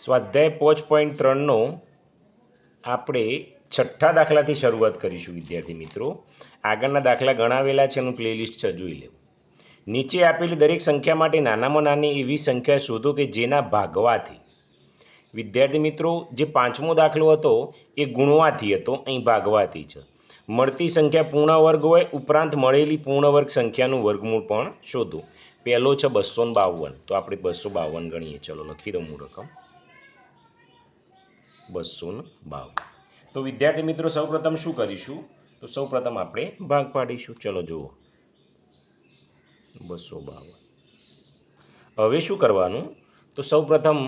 સ્વાધ્યાય 5.3નો આપણે છઠ્ઠા દાખલાથી શરૂઆત કરીશું વિદ્યાર્થી મિત્રો. આગળના દાખલા ગણાવેલા છે, એનું પ્લેલિસ્ટ છે, જોઈ લેવું. નીચે આપેલી દરેક સંખ્યા માટે નાનામાં નાની એવી સંખ્યા શોધો કે જેના ભાગવાથી. વિદ્યાર્થી મિત્રો, જે પાંચમો દાખલો હતો એ ગુણવાથી હતો, અહીં ભાગવાથી છે. મળતી સંખ્યા પૂર્ણ વર્ગ હોય, ઉપરાંત મળેલી પૂર્ણ વર્ગ સંખ્યાનું વર્ગમૂળ પણ શોધો. પહેલો છે 252, તો આપણે 252 ગણીએ. ચલો લખી દઉં હું રકમ 252. તો વિદ્યાર્થી મિત્રો, સૌપ્રથમ શું કરીશું? તો સૌપ્રથમ આપણે ભાગ પાડીશું. ચલો જુઓ, 252. હવે શું કરવાનું? તો સૌપ્રથમ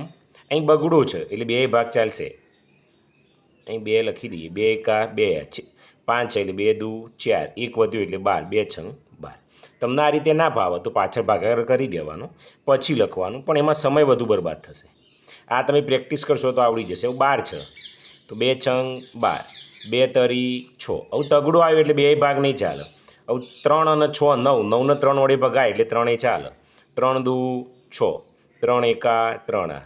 અહીં બગડો છે એટલે બે ભાગ ચાલશે. અહીં 2 લખી દઈએ. 2 એકા 2, 5 છે એટલે 2 દુ 4, 1 વધ્યું એટલે 12, 2 છંગ 12. તમને આ રીતે ના ભાવે તો પાછળ ભાગાકાર કરી દેવાનો, પછી લખવાનું, પણ એમાં સમય વધુ બરબાદ થશે. આ તમે પ્રેક્ટિસ કરશો તો આવડી જશે. એવું 12 છે તો 2 છંગ 12, 2 તરી 6. હવે તગડો આવ્યો એટલે 2 ભાગ નહીં ચાલે. હવે 3 અને 6 9, 9 ને 3 વડે ભગાય એટલે 3 ચાલે. 3 દુ 6, 3 એકા 3,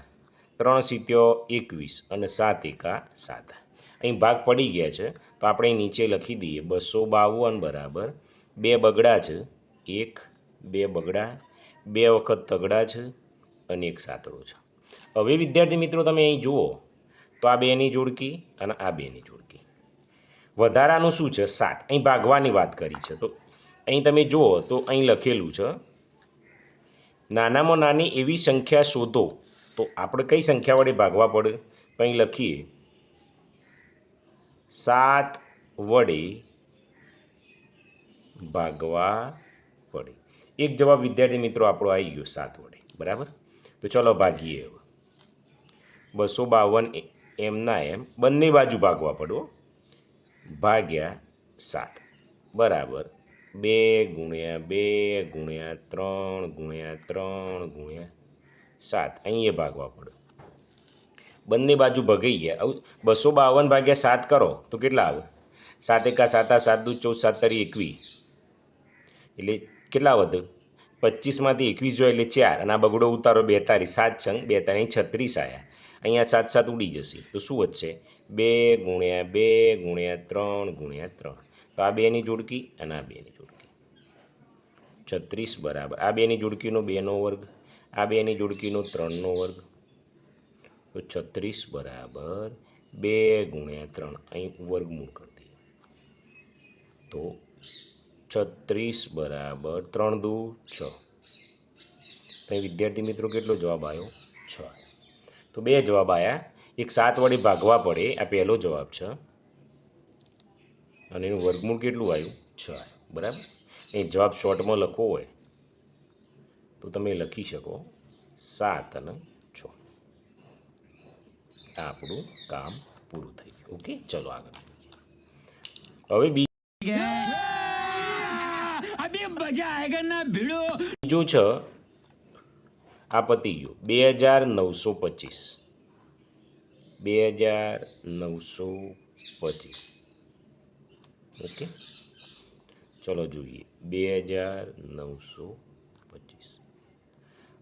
3 સીત્યો 21 અને 7 એકા 7. અહીં ભાગ પડી ગયા છે તો આપણે નીચે લખી દઈએ 252 બરાબર 2 બગડા છે, 1 2 બગડા, 2 વખત તગડા છે અને 1 સાતડો છે. હવે વિદ્યાર્થી મિત્રો, તમે અહીં જુઓ તો આ 2ની જોડકી અને આ 2ની જોડકી. વધારાનું શું છે? 7. અહીં ભાગવાની વાત કરી છે. તો અહીં તમે જુઓ તો અહીં લખેલું છે નાનામાં નાની એવી સંખ્યા શોધો. તો આપણે કઈ સંખ્યા વડે ભાગવા પડે? તો અહીં લખીએ 7 વડે ભાગવા પડે. એક જવાબ વિદ્યાર્થી મિત્રો આપણો આવી ગયો 7 વડે. બરાબર. તો ચલો ભાગીએ. હવે 252 એમના એમ બંને બાજુ ભાગવા પડો. ભાગ્યા 7 બરાબર 2 ગુણ્યા 2 ગુણ્યા 3 ગુણ્યા 3 ગુણ્યા 7. અહીં એ ભાગવા પડે. બંને બાજુ ભગાઈ ગયા. હવે 252 ભાગ્યા 7 કરો તો કેટલા આવે? 7 એકા 7, 7 દુ 14, 7 તરી 21. એટલે કેટલા વધે? 25માંથી 21 જોઈએ એટલે 4, અને આ બગડો ઉતારો 2 તારી 7 છંગ 2 તારી 36 આવ્યા. અહીંયા 7 7 ઉડી જશે તો શું વધશે? 2 ગુણ્યા 2 ગુણ્યા 3 ગુણ્યા 3. તો આ 2ની જોડકી અને આ 2ની જોડકી 36 બરાબર આ 2ની જોડકીનો 2નો વર્ગ, આ 2ની જોડકીનો 3નો વર્ગ. તો 36 બરાબર 2 ગુણ્યા 3. અહીં વર્ગમૂળ કરી દઈએ તો 36 બરાબર 3 દુ 6. તો વિદ્યાર્થી મિત્રો કેટલો જવાબ આવ્યો? 6. તો 2 જવાબ આવ્યા. એક 7 વડે ભાગવા પડે, આ પહેલો જવાબ છે, અને એનું વર્ગમૂળ કેટલું આવ્યું? 6. બરાબર. એ જવાબ શોર્ટમાં લખવો હોય તો તમે લખી શકો 7 અને 6. આ આપણું કામ પૂરું થઈ ગયું. ઓકે, ચલો આગળ. હવે બીજું છે, આ પતી ગયું 2925. 2925. ઓકે, ચલો જોઈએ 2925.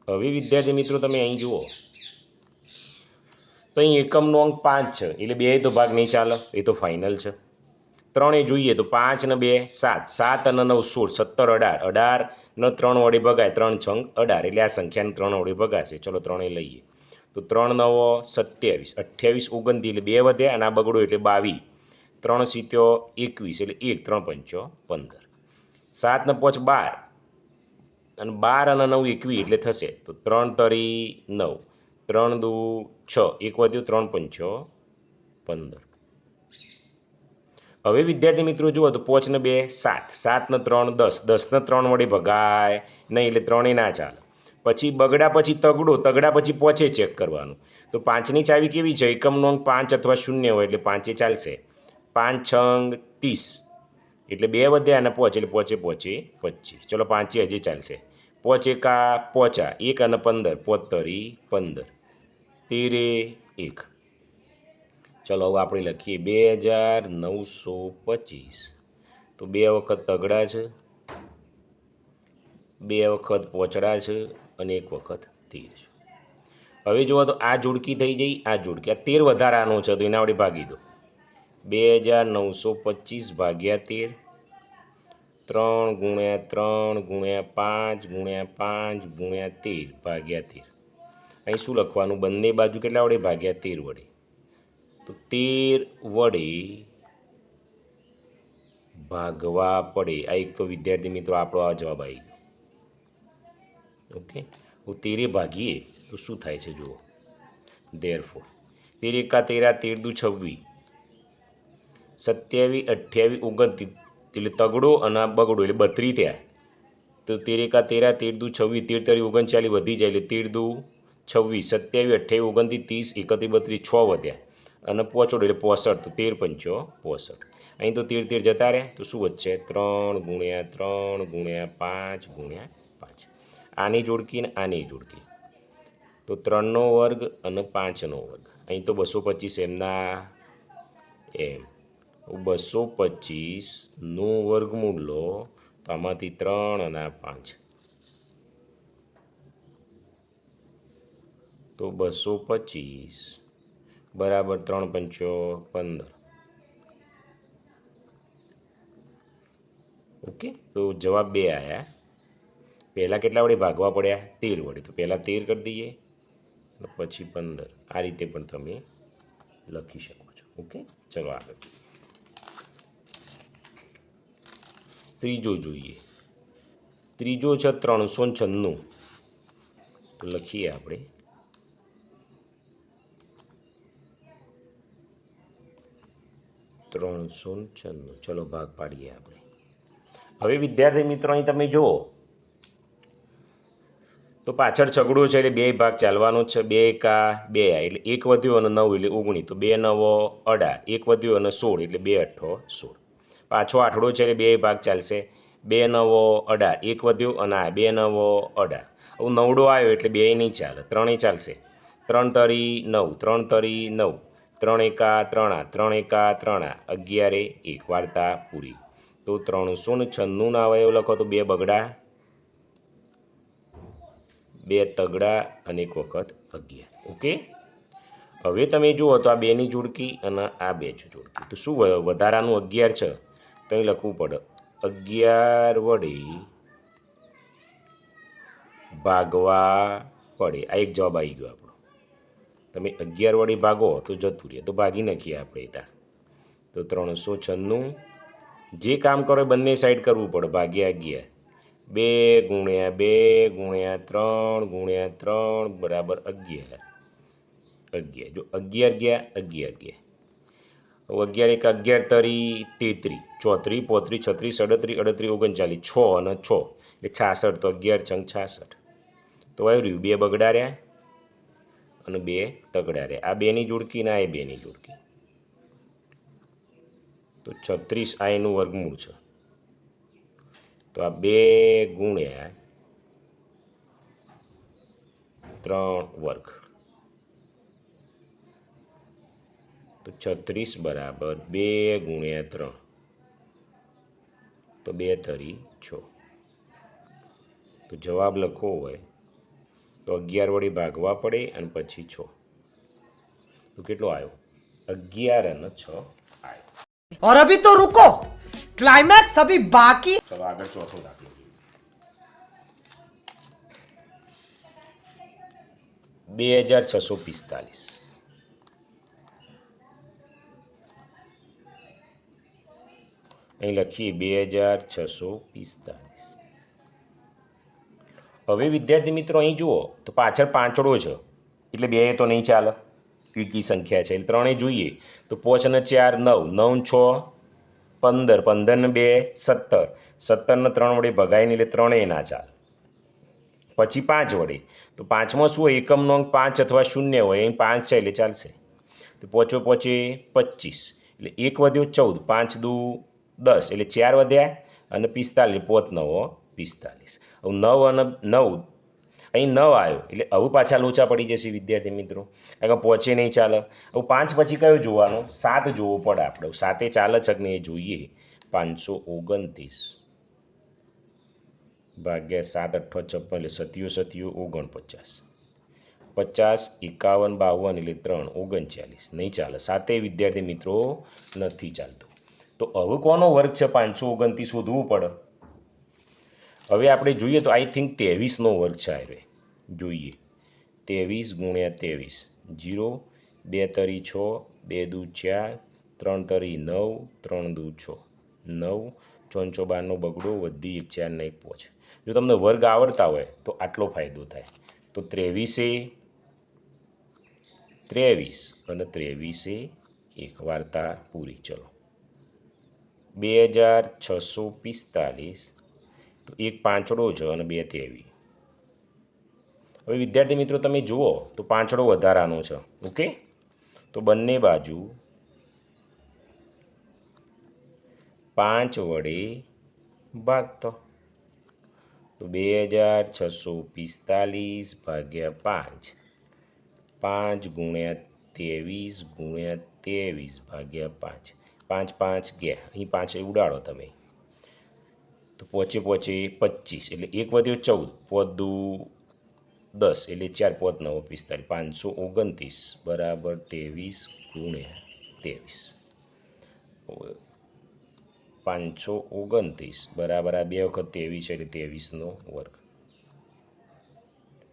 હવે વિદ્યાર્થી મિત્રો, તમે અહીં જુઓ તો અહીં એકમનો અંક 5 છે એટલે 2 તો ભાગ નહીં ચાલે, એ તો ફાઇનલ છે. 3 જોઈએ તો 5 ને 2 7, 7 અને 9 16, 17 18, 18 ને 3 વડે ભગાય 3 છંગ 18 એટલે આ સંખ્યાને 3 વડે ભગાશે. ચલો 3 લઈએ તો 3 9 27, 28 29 એટલે 2 વધ્યા અને આ બગડો એટલે 22, 3 સીત્યો 21 એટલે 1, 3 પંચો 15, 7 ને 5 12 અને 12 અને 9 21 એટલે થશે તો 3 તરી 9, 3 દુ 6, 1 વધ્યું 3 પંચો 15. હવે વિદ્યાર્થી મિત્રો જુઓ તો 5 ને 2 7, 7 ને 3 10, 10 ને 3 વડે ભગાય નહીં એટલે 3 ના ચાલે. પછી બગડા પછી તગડો, તગડા પછી 5 ચેક કરવાનું. તો 5ની ચાવી કેવી છે? એકમનો અંક 5 અથવા 0 હોય એટલે 5 ચાલશે. 5 છંગ 30 એટલે 2 વધ્યા અને 5 એટલે 5 25. ચલો 5 હજી ચાલશે. 5 એકા 5, 1 અને 15, 5 તરી 15, 13 1. ચલો હવે આપણે લખીએ 2925. તો 2 વખત તગડા છે, 2 વખત પોચડા છે અને 1 વખત તીર છે. હવે જુઓ તો આ જોડકી થઈ જઈ, આ જોડકી, આ 13 વધારાનો છે તો એના વડે ભાગી દો. 2925 ભાગ્યા 13, 3 ગુણ્યા 3 ગુણ્યા 5 ગુણ્યા 5 ગુણ્યા 13 ભાગ્યા 13. અહીં શું લખવાનું? બંને બાજુ કેટલા વડે ભાગ્યા? 13 વડે. તો 13 વડે ભાગવા પડે. આ એક તો વિદ્યાર્થી મિત્રો આપણો આ જવાબ આવી ગયો. ઓકે, તો 13 ભાગીએ તો શું થાય છે જુઓ. ધેરફોર 13 એકા 13, 13 દુ 26, 27, 28, 29, એટલે તગડો અને બગડો એટલે 32 થયા. તો 13 એકા 13, 13 દુ 26, 13 તરી 39 વધી જાય એટલે 13 દુ 26, 27, 28, 29, 30, 31, 32, 6 વધ્યા અને પોચોડો એટલે 65. તો 13 પંચો 65. અહીં તો 13 જતા રહ્યા તો શું વધશે? 3 ગુણ્યા 3 ગુણ્યા 5 ગુણ્યા 5. આની જોડકી ને આની જોડકી તો 3નો વર્ગ અને 5નો વર્ગ. અહીં તો 225 એમના એમ. 225નું વર્ગમૂળ લો તો આમાંથી 3 અને 5 તો 225 બરાબર 3 પંચો 15. ઓકે, તો જવાબ 2 આવ્યા. પહેલાં કેટલા વડે ભાગવા પડ્યા? 13 વડે. તો પહેલાં 13 કરી દઈએ અને પછી 15. આ રીતે પણ તમે લખી શકો છો. ઓકે, ચલો આગળ ત્રીજો જોઈએ. ત્રીજો છે 396. લખીએ આપણે. ચલો ભાગ પાડીએ આપણે. હવે વિદ્યાર્થી મિત્રો અહીં તમે જુઓ તો પાછળ છગડો છે એટલે 2 ભાગ ચાલવાનો છે. 2 એકા 2 એટલે 1 વધ્યો અને 9 એટલે 19. તો 2 9 18, 1 વધ્યો અને 16 એટલે 2 8 16. પાછો આઠડો છે એટલે 2 ભાગ ચાલશે. 2 9 18, 1 વધ્યો અને આ 2 9 18. હવે નવડો આવ્યો એટલે 2 નહીં ચાલે, 3 ચાલશે. 3 તરી 9, 3 તરી 9, 3 એકા 3, 3 એકા 3, 11 1. વાર્તા પૂરી. તો 396 ના અવયવ લખો તો 2 બગડા, 2 તગડા અને 1 વખત 11. ઓકે, હવે તમે જુઓ તો આ 2ની જોડકી અને આ 2 જોડકી. તો શું વધારાનું 11 છે તો અહીં લખવું પડે 11 વડે ભાગવા પડે. આ એક જવાબ આવી ગયો આપણો. તમે 11 વડે ભાગો તો જતું રહે. તો ભાગી નાખીએ આપણે ત્યાં. તો 396 જે કામ કરો એ બંને સાઈડ કરવું પડે. ભાગ્યા 11. 2 ગુણ્યા 2 ગુણ્યા 3 ગુણ્યા 3 બરાબર 11. 11 જો 11 ગયા 11 ગયા. હવે 11 એક 11 તરી 33, 34, 35, 36, 38, 38, 39, 6 અને 6 એટલે 66. તો 11 છંગ 66. તો આવ્યું રહ્યું 2 બગડા રહ્યા અને 2 તગડા રહ્યા. આ 2ની જોડકી ના એ 2ની જોડકી. તો 36 આ એનું વર્ગમૂળ છે. તો આ 2 ગુણ્યા 3 વર્ગ. તો 36 બરાબર 2 ગુણ્યા 3. તો 2 તરી 6. તો જવાબ લખવો હોય તો 11 વડે ભાગવા પડે અને પછી 6. તો કેટલો આવ્યો? 11 અને 6 આવ્યો. और अभी तो रुको, क्लाइमैक्स अभी बाकी. ચલો આગળ ચોથો દાખલો જોઈએ. 2645. અહીં લખીએ 2645. હવે વિદ્યાર્થી મિત્રો અહીં જુઓ તો પાછળ પાંચડો છે એટલે 2 તો નહીં ચાલે, એકી સંખ્યા છે એટલે 3 જોઈએ તો 5 અને 4 9, 9 6 15, 15 ને 2 17, 17 ને 3 વડે ભગાઈને એટલે 3 ના ચાલે. પછી 5 વડે તો 5માં શું હોય? એકમનો અંક 5 અથવા 0 હોય. અહીં 5 છે એટલે ચાલશે. તો પોચો પોચે 25 એટલે 1 વધ્યો 14, 5 દુ 10 એટલે 4 વધ્યા અને 45 પોત 9 45. હવે 9 અને 9 અહીં 9 આવ્યો એટલે હવે પાછા લોચા પડી જશે વિદ્યાર્થી મિત્રો, કારણ કે પહોંચે નહીં ચાલે. હવે 5 પછી કયો જોવાનો? 7 જોવો પડે આપણે. 7 ચાલે છે કે નહીં એ જોઈએ. 529 ભાગ્યા 7 8 56 એટલે 7 49. 50, 51, 52 એટલે 3, 39 નહીં ચાલે. સાતેય વિદ્યાર્થી મિત્રો નથી ચાલતું. તો હવે કોનો વર્ગ છે 529 શોધવું પડે. હવે આપણે જોઈએ તો આઈ થિંક 23નો વર્ગ છે. આવે જોઈએ 23 ગુણ્યા 23 0, 2 તરી 6, 2 દુ 4, 3 તરી 9, 3 દુ 6, 9, 4 12નો બગડો વધી 1 4 ને 1 5. જો તમને વર્ગ આવડતા હોય તો આટલો ફાયદો થાય. તો 23 અને 23 એક વાર્તા પૂરી. ચલો 2645 તો એક પાંચડો છે અને 2 23. હવે વિદ્યાર્થી મિત્રો તમે જુઓ તો પાંચડો વધારાનો છે. ઓકે, તો બંને બાજુ 5 વડે ભાગતો. તો 2645 ભાગ્યા 5 ગુણ્યા 23 ગુણ્યા 23 ભાગ્યા 5, 5 ગયા. અહીં 5 ઉડાડો તમે તો પોચે 25 એટલે એક વધ્યો 14, પોત દુ 10 એટલે 4 પોત 9 45, 529 બરાબર 23 ગુણ્યા 23. 529 બરાબર આ 2 વખત 23 એટલે 23નો વર્ગ.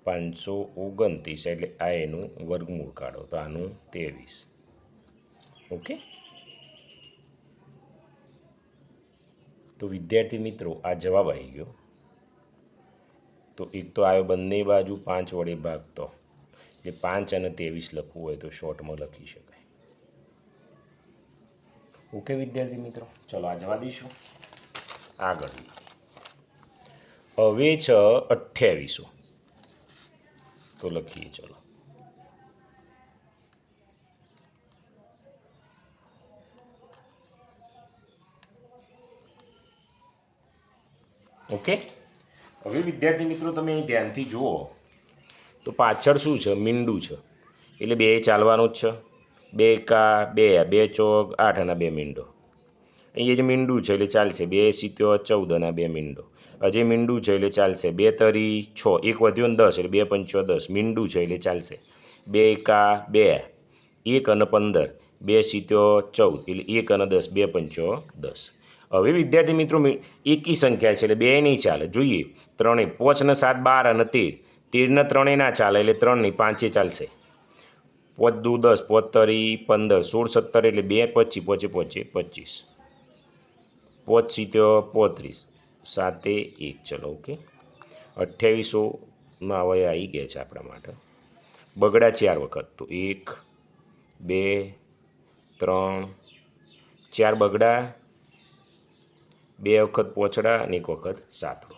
529 એટલે આ એનું વર્ગમૂળ કાઢો તો આનું 23. ઓકે, તો વિદ્યાર્થી મિત્રો આ જવાબ આવી ગયો. તો એક તો આવ્યો બંને બાજુ 5 વડે ભાગતો, એટલે 5 અને 23 લખવું હોય તો શોર્ટમાં લખી શકાય. ઓકે વિદ્યાર્થી મિત્રો, ચલો આ જવા દઈશું. આગળ હવે છે 2800 તો લખીએ. ચલો ઓકે, હવે વિદ્યાર્થી મિત્રો તમે અહીં ધ્યાનથી જુઓ તો પાછળ શું છે? મીંડું છે, એટલે 2 ચાલવાનું જ છે. 2 કા 2, 2 ચોક 8 અને 2 મીંડો. અહીંયા જે મીંડું છે એટલે ચાલશે. 2 સીત્યો 14 અને 2 મીંડો. હજી મીંડું છે એટલે ચાલશે. 2 તરી 6, એક વધ્યો ને 10 એટલે 2 પંચો 10. મીંડું છે એટલે ચાલશે. 2 કા 2, 1 અને 15, 2 સીત્યો 14 એટલે 1 અને 10, 2 પંચો 10. હવે વિદ્યાર્થી મિત્રો એકી સંખ્યા છે એટલે 2 નહીં ચાલે. જોઈએ 3, 5 ને 7 12 અને 13. 13 ને 3 ના ચાલે એટલે 3 નહીં 5 ચાલશે. 5 દુ 10, 5 તરી 15, 16 17 એટલે 2 25, 25. 5 સીત્યો 35, 7 1. ચલો ઓકે, 2800માં હવે આવી ગયા છે આપણા માટે. બગડા 4 વખત તો 1 2 3 4 બગડા, 2 વખત પોચડા અને 1 વખત સાતડો.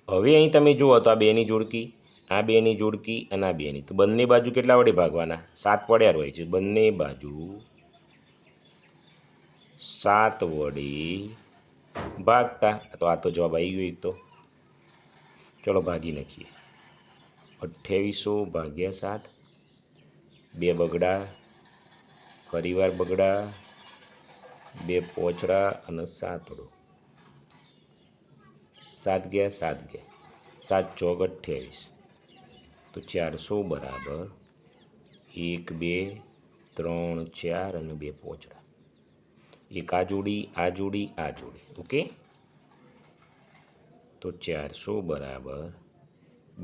હવે અહીં તમે જુઓ તો આ 2ની જોડકી, આ 2ની જોડકી અને આ 2ની. તો બંને બાજુ કેટલા વડે ભાગવાના? 7 પડ્યા હોય છે. બંને બાજુ 7 વડે ભાગતા. તો આ તો જવાબ આવી ગયો એક તો. ચલો ભાગી નાખીએ. 2800 ભાગ્યા 7, 2 બગડા, ફરીવાર બગડા, 2 પોચડા અને સાતડો. 7 ગયા 7 ગયા, 7 ચોક 28. તો 400 બરાબર 1 2 3 4 અને 2 પોચડા. એક આ જોડી, આ જોડી, આ જોડી. ઓકે, તો 400 બરાબર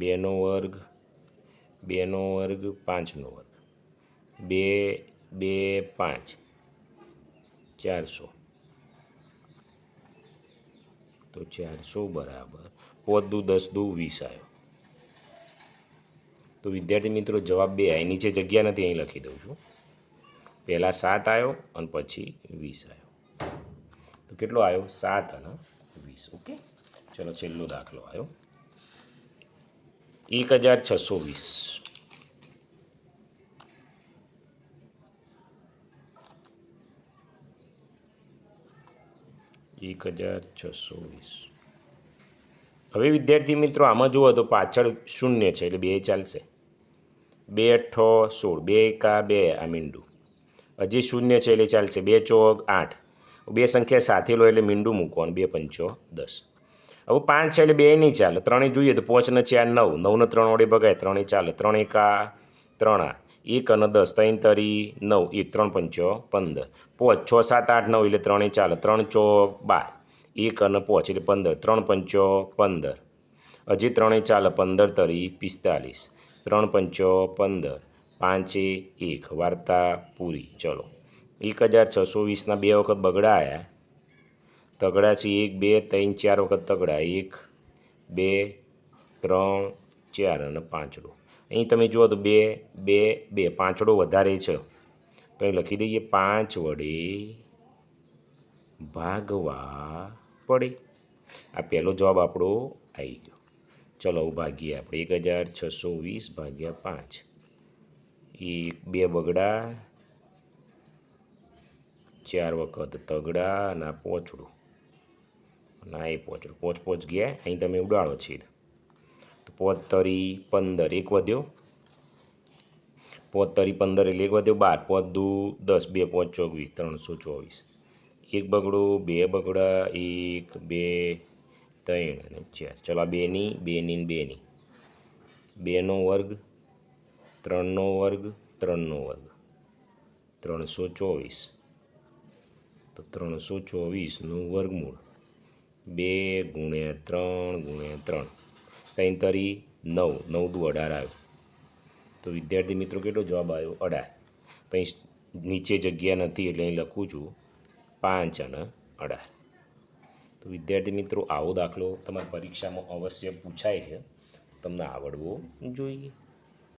2નો વર્ગ, 2નો વર્ગ, 5નો વર્ગ. 2 2 5 400. તો 400 બરાબર 5 દુ 10 દુ 20 આવ્યો. તો વિદ્યાર્થી મિત્રો જવાબ 2 આવી. નીચે જગ્યા નથી, અહીં લખી દઉં છું. પહેલાં 7 આવ્યો અને પછી 20 આવ્યો. તો કેટલો આવ્યો? 7 અને 20. ઓકે, ચલો છેલ્લો દાખલો આવ્યો 1620. 1620. હવે વિદ્યાર્થી મિત્રો આમાં જુઓ તો પાછળ 0 છે એટલે 2 ચાલશે. 2 8 16, 2 કા 2 આ મીંડું. હજી 0 છે એટલે ચાલશે. 2 ચોક 8, 2 સંખ્યા સાથે લો એટલે મીંડું મૂકવાનું. 2 પંચો 10. હવે 5 છે એટલે 2 નહીં ચાલે, 3 જોઈએ તો 5 ને 4 9, 9 ને 3 વડે ભગાય 3 ચાલે, 3 એકા 3 આ, 1 અને 10, 3 તરી 9, 1 3 પંચો 15, 5 6 7 8 9 એટલે 3 ચાલે, 3 ચોક 12, 1 અને 5 એટલે 15, 3 પંચો 15, હજી 3 ચાલે, 15 તરી 45, 3 પંચો 15, 5 1, વાર્તા પૂરી. ચલો 1620ના 2 વખત બગડાયા, તગડા છે 1 2 3 4 વખત તગડા, 1 2 3 4 અને પાંચડો. અહીં તમે જુઓ તો 2 2 2, પાંચડો વધારે છે તો અહીં લખી દઈએ 5 વડે ભાગવા પડે. આ પહેલો જવાબ આપણો આવી ગયો. ચલો ભાગીએ આપણે 1620 ભાગ્યા 5. 1 2 બગડા, 4 વખત તગડા અને આ પોચડું, ના એ પોચડું, પોચ ગયા. અહીં તમે ઉડાડો છે તો 5 તરી 15, 1 વધ્યો, 5 તરી 15 એટલે 1 વધ્યો 12, 5 દુ 10, 2 5 24, 324, 1 બગડો 2 બગડા, 1 2 3 અને 4. ચલો આ 2ની 2ની 2ની, 2નો વર્ગ 3નો વર્ગ 3નો વર્ગ, 324, તો 324નું વર્ગમૂળ 2 ગુણ્યા 3 ગુણ્યા 3, 3 તરી 9, 9 દુ 18 આવ્યો. તો વિદ્યાર્થી મિત્રો કેટલો જવાબ આવ્યો? 18. તો અહીં નીચે જગ્યા નથી એટલે અહીં લખું છું 5 અને 18. તો વિદ્યાર્થી મિત્રો આવો દાખલો તમારી પરીક્ષામાં અવશ્ય પૂછાય છે, તમને આવડવો જોઈએ.